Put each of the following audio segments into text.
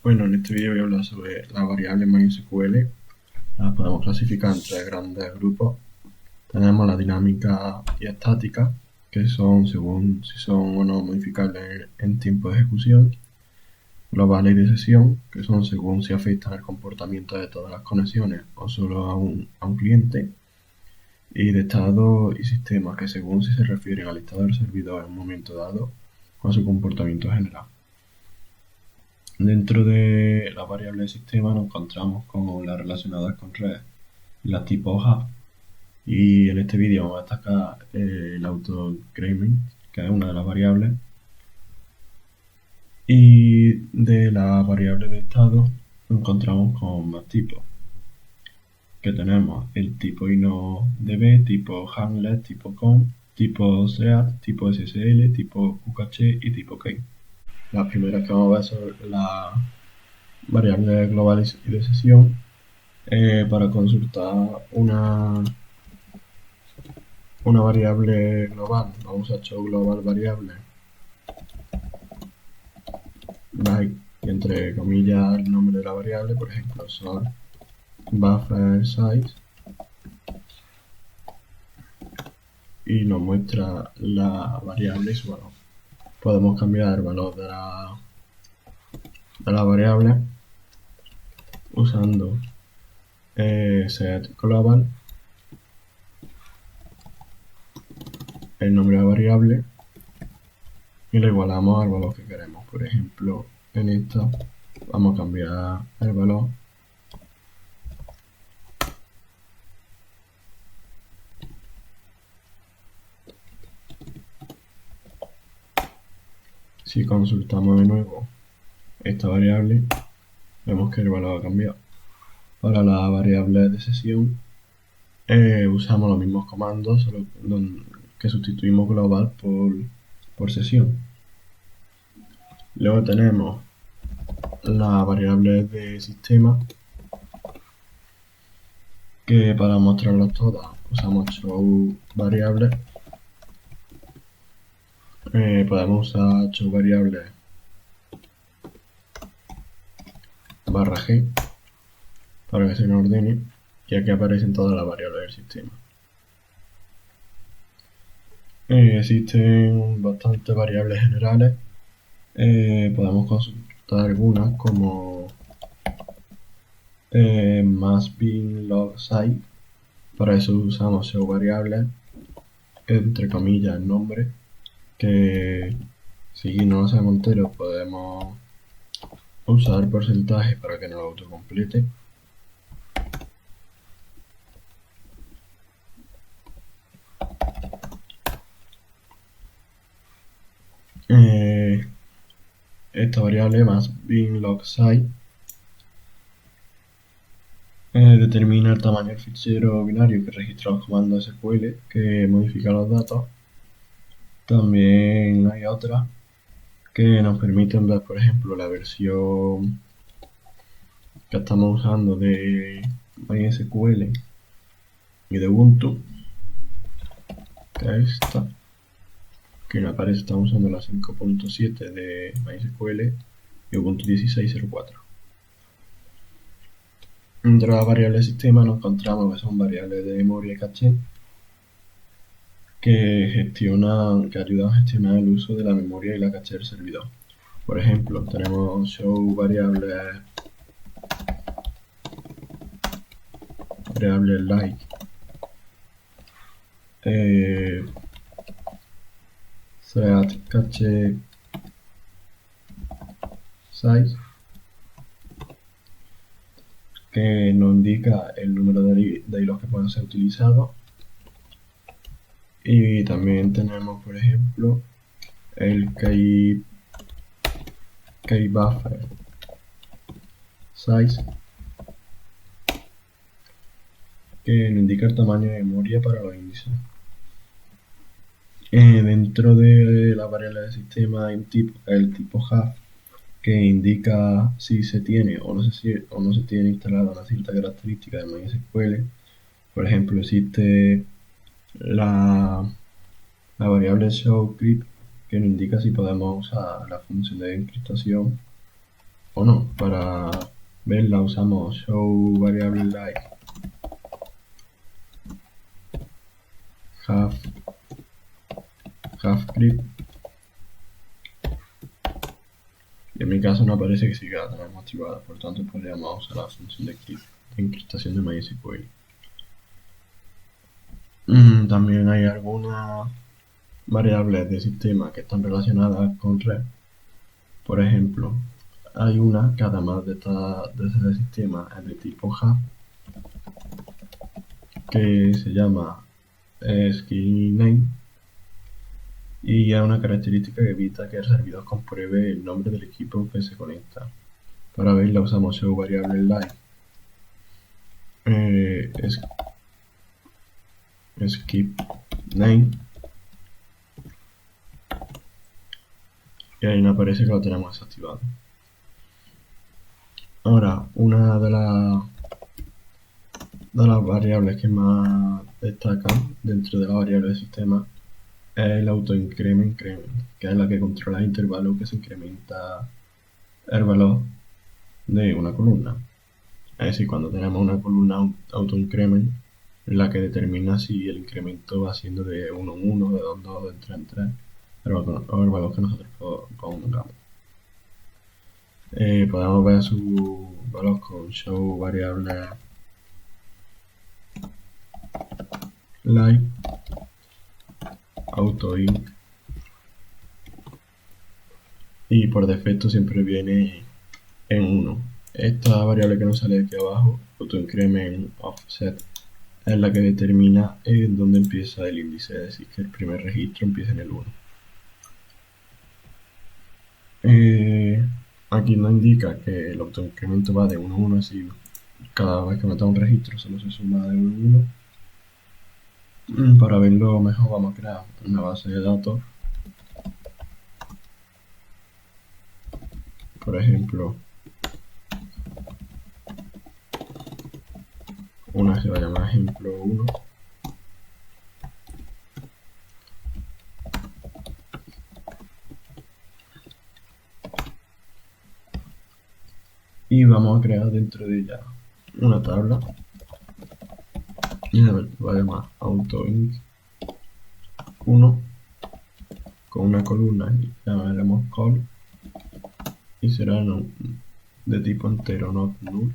Bueno, en este vídeo voy a hablar sobre las variables MySQL. Las podemos clasificar en tres grandes grupos. Tenemos la dinámica y estática, que son según si son o no modificables en tiempo de ejecución. Globales y de sesión, que son según si afectan el comportamiento de todas las conexiones o solo a un cliente. Y de estado y sistema, que según si se refieren al estado del servidor en un momento dado o a su comportamiento general. Dentro de las variables de sistema nos encontramos con las relacionadas con redes y las tipos hub. Y en este vídeo vamos a destacar el autoincrement, que es una de las variables. Y de las variables de estado nos encontramos con más tipos, que tenemos el tipo InnoDB, tipo Handler, tipo Conf, tipo SEAD, tipo SSL, tipo QCache y tipo Key. Las primeras que vamos a ver son las variables globales y de sesión. Para consultar una variable global, vamos a show global variable, like, y entre comillas el nombre de la variable, por ejemplo, son buffer size, y nos muestra la variable y su valor. Podemos cambiar el valor de la variable usando set global, el nombre de la variable, y le igualamos al valor que queremos. Por ejemplo, en esta vamos a cambiar el valor si consultamos de nuevo esta variable, vemos que el valor ha cambiado. Para la variable de sesión usamos los mismos comandos, solo que sustituimos global por sesión. Luego tenemos la variable de sistema, que para mostrarlas todas usamos show variable. Podemos usar show variable /g para que se nos ordene, y aquí aparecen todas las variables del sistema. Existen bastantes variables generales. Podemos consultar algunas como must bin log site. Para eso usamos show variable, entre comillas el nombre, que si no lo sabemos entero podemos usar porcentaje para que nos lo autocomplete. Esta variable must bin log site determina el tamaño del fichero binario que registra los comandos SQL que modifica los datos. También hay otras que nos permiten ver, por ejemplo, la versión que estamos usando de MySQL y de Ubuntu, que es esta, que me aparece, estamos usando la 5.7 de MySQL y Ubuntu 16.04. Dentro de las variables de sistema nos encontramos que son variables de memoria y caché, que ayudan a gestionar el uso de la memoria y la caché del servidor. Por ejemplo, tenemos show variables like set cache size, que nos indica el número de hilos que pueden ser utilizados. Y también tenemos, por ejemplo, el keybuffer size, que nos indica el tamaño de memoria para los índices. Dentro de la variable de sistema hay el tipo hub, que indica si se tiene o no se tiene instalada una cierta característica de MySQL. Por ejemplo, existe la variable showCrypt, que nos indica si podemos usar la función de encriptación o no. Para verla usamos show variable like half clip, y en mi caso no aparece que sí que la tenemos activada, por tanto podríamos usar la función de clip de encriptación de MySQL. También hay algunas variables de sistema que están relacionadas con red. Por ejemplo, hay una que además de ese sistema es de tipo hub, que se llama SkyName, y es una característica que evita que el servidor compruebe el nombre del equipo que se conecta. Para verla usamos show variable like skip name, y ahí no aparece que lo tenemos desactivado. Ahora, una de las variables que más destacan dentro de la variable de sistema es el autoincrement, que es la que controla el intervalo que se incrementa el valor de una columna. Es decir, cuando tenemos una columna autoincrement, es la que determina si el incremento va siendo de 1 en 1, de 2 en 2, de 3 en 3, o el valor que nosotros pongamos. Podemos ver su valor con show variable like autoinc, y por defecto siempre viene en 1. Esta variable que nos sale aquí abajo, autoincrement offset, es la que determina en dónde empieza el índice, es decir, que el primer registro empieza en el 1. Aquí nos indica que el autoincremento va de 1 a 1, así cada vez que metamos un registro solo se suma de 1 a 1. Para verlo mejor vamos a crear una base de datos. Por ejemplo, una se va a llamar ejemplo 1. Y vamos a crear dentro de ella una tabla. Y se va a llamar autoinc 1 con una columna y llamaremos call, y será de tipo entero, not null,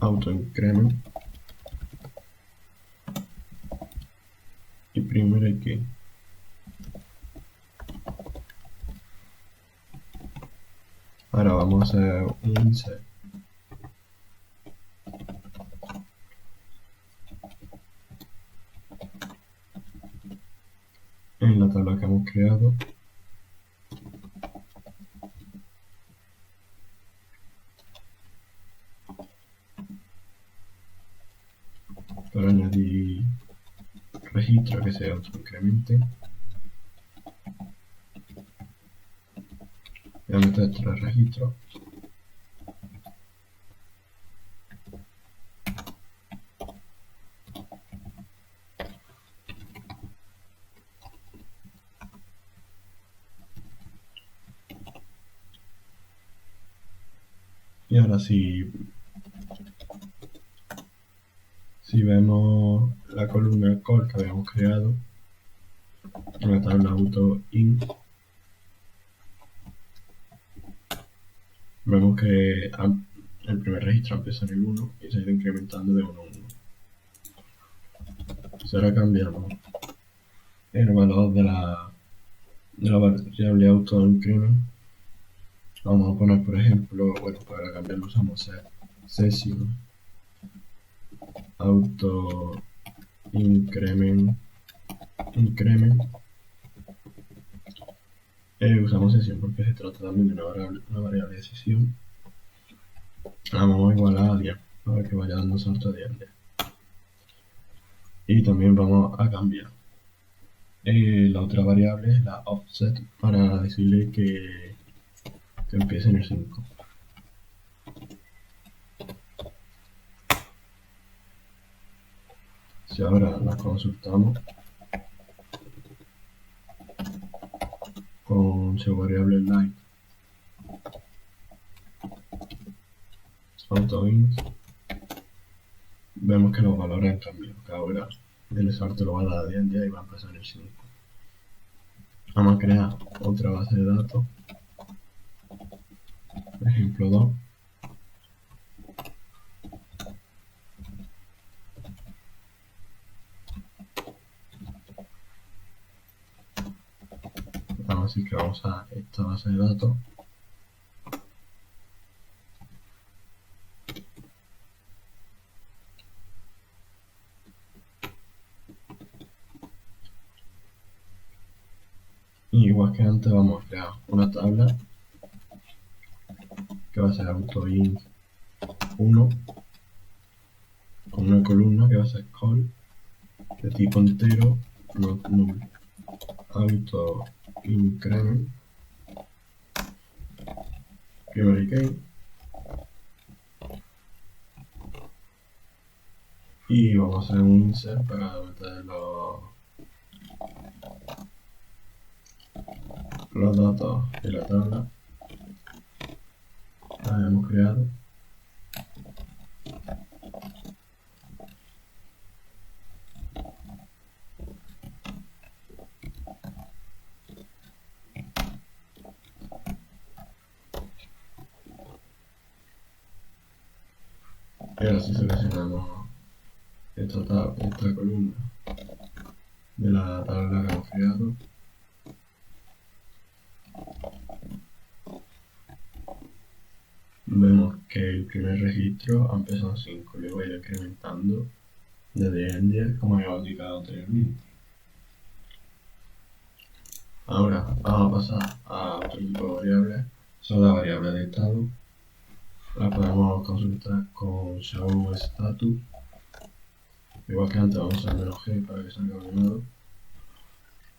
autoincrement y primary key. Ahora vamos a hacer un insert en la tabla que hemos creado. Para añadir registro que se autoincremente, voy a meter 3 registros. Y ahora si vemos la columna call que habíamos creado en la tabla autoinc, vemos que el primer registro empieza en el 1 y se ha ido incrementando de 1 a 1. Si ahora cambiamos el valor de la variable autoincrement, vamos a poner, por ejemplo, bueno, para cambiarlo usamos session auto increment, usamos sesión porque se trata también de una variable de sesión. La vamos a igualar a 10 para que vaya dando salto de 10. Y también vamos a cambiar la otra variable, la offset, para decirle que empiece en el 5. Si ahora la consultamos con su variable like autoint, vemos que los valores han cambiado, que ahora el salto lo va a dar a 10 en 10 y va a empezar en el 5. Vamos a crear otra base de datos, ejemplo 2. Vamos a decir que vamos a esta base de datos. Y igual que antes vamos a crear una tabla que va a ser autoint 1 con una columna que va a ser call de tipo entero, not null, auto increment primary key, y vamos a hacer un insert para meter los datos de la tabla que habíamos creado. Y ahora si seleccionamos esta columna de la tabla que hemos creado, vemos que el primer registro ha empezado en 5 y luego ha ido incrementando de 10 en 10 como había indicado anteriormente. Ahora vamos a pasar a otro tipo de variables, son las variables de estado. Las podemos consultar con show status, igual que antes vamos a usar "-g" para que salga ordenado,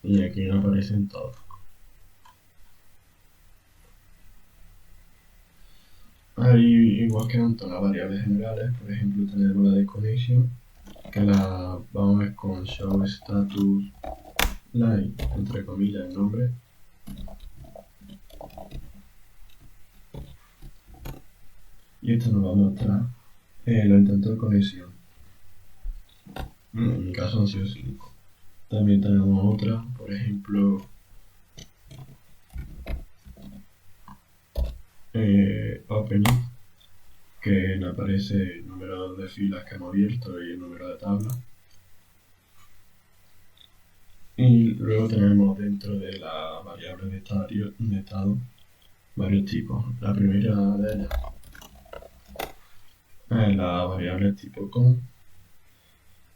y aquí nos aparecen todos. Hay, igual que antes, las variables generales, por ejemplo tenemos la de connection, que la vamos a ver con show status line, entre comillas el nombre. Y esto nos va a mostrar los intentos de conexión. En mi caso han sido 5. También tenemos otra, por ejemplo, opening, que nos aparece el número de filas que hemos abierto y el número de tablas. Y luego tenemos dentro de la variable de estado varios tipos. La primera de ellas es la variable tipo con,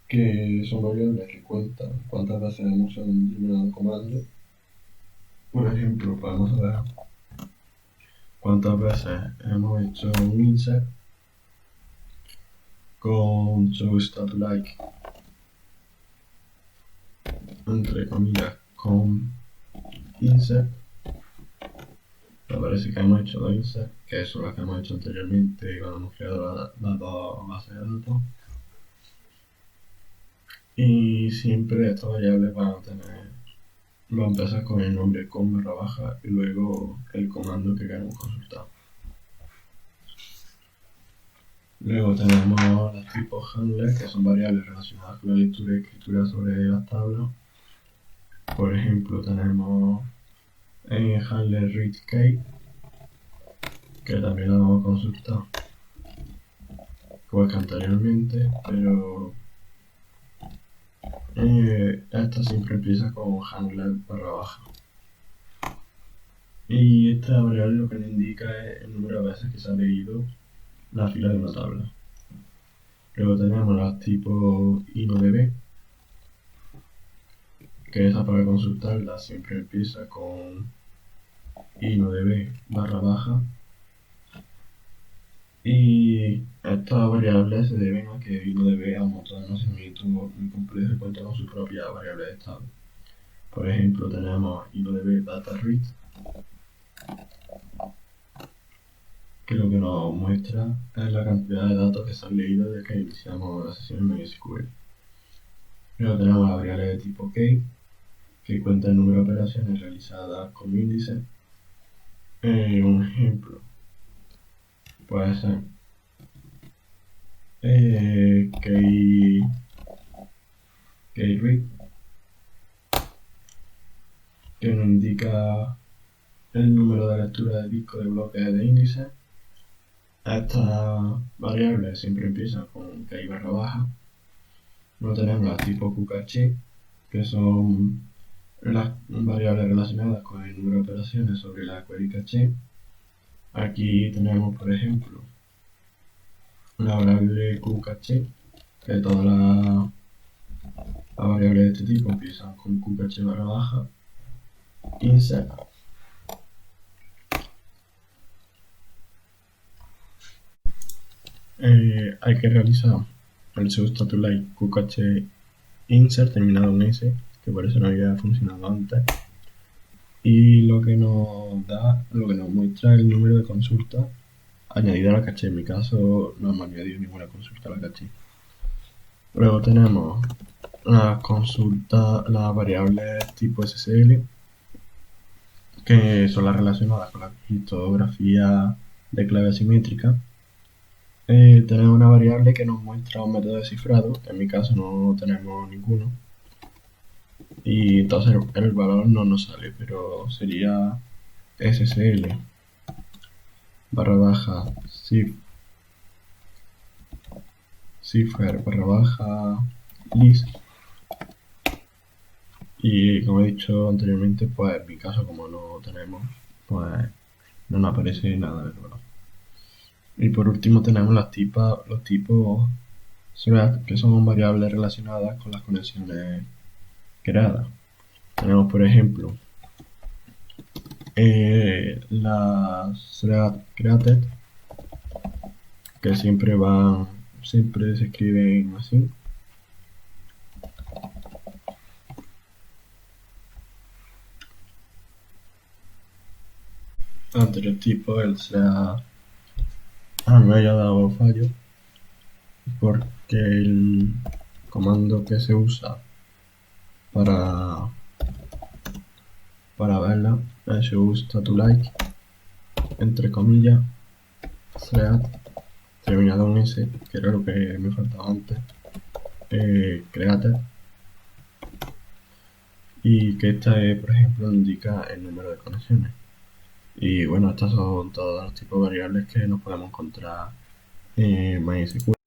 que son variables que cuentan cuántas veces hemos usado un determinado comando. Por ejemplo, podemos saber cuántas veces hemos hecho un insert con showStatLike, entre comillas, con insert. Me parece que hemos hecho 2 insert, que son las que hemos hecho anteriormente cuando hemos creado las dos bases de datos. Y siempre estas variables van a empezar con el nombre con _ y luego el comando que queremos consultar. Luego tenemos los tipos handler, que son variables relacionadas con la lectura y escritura sobre las tablas. Por ejemplo, tenemos en handler readKey, que también lo vamos a consultar igual que anteriormente, pero esta siempre empieza con handler _. Y esta variable lo que nos indica es el número de veces que se ha leído la fila de una tabla. Luego tenemos los tipos INODB, que esa para consultarla siempre empieza con INODB _. Y estas variables se deben a que INODB es un motor de almacenamiento muy complejo y cuenta con su propia variable de estado. Por ejemplo, tenemos INODB DataRead, que lo que nos muestra es la cantidad de datos que se han leído desde que iniciamos la sesión en MySQL. Luego tenemos la variable de tipo key, que cuenta el número de operaciones realizadas como índice. Un ejemplo puede ser keyread, que nos indica el número de lectura de disco de bloques de índice. Esta variable siempre empieza con key barra baja. Luego tenemos las tipo qcache, que son las variables relacionadas con el número de operaciones sobre la query cache. Aquí tenemos, por ejemplo, la variable qcache, que todas las variables de este tipo empiezan con qcache barra baja insert. Hay que realizar el substatus-like qcache insert terminado en S, que por eso no había funcionado antes, y lo que nos muestra el número de consultas añadida a la caché. En mi caso no hemos añadido ninguna consulta a la caché. Luego tenemos las variables tipo SSL, que son las relacionadas con la criptografía de clave asimétrica. Tenemos una variable que nos muestra un método de cifrado, en mi caso no tenemos ninguno, y entonces el valor no nos sale, pero sería SSL barra baja cipher barra baja list, y como he dicho anteriormente, pues en mi caso como no tenemos, pues no nos aparece nada del valor. Y por último tenemos los tipos thread, que son variables relacionadas con las conexiones creadas. Tenemos por ejemplo las thread created, que siempre se escriben así. Anterior tipo, el thread me haya dado fallo, porque el comando que se usa para verla es substatus-like, entre comillas, thread terminado en S, que era lo que me faltaba antes, created, y que esta, por ejemplo, indica el número de conexiones. Y bueno, estas son todos los tipos de variables que nos podemos encontrar en MySQL.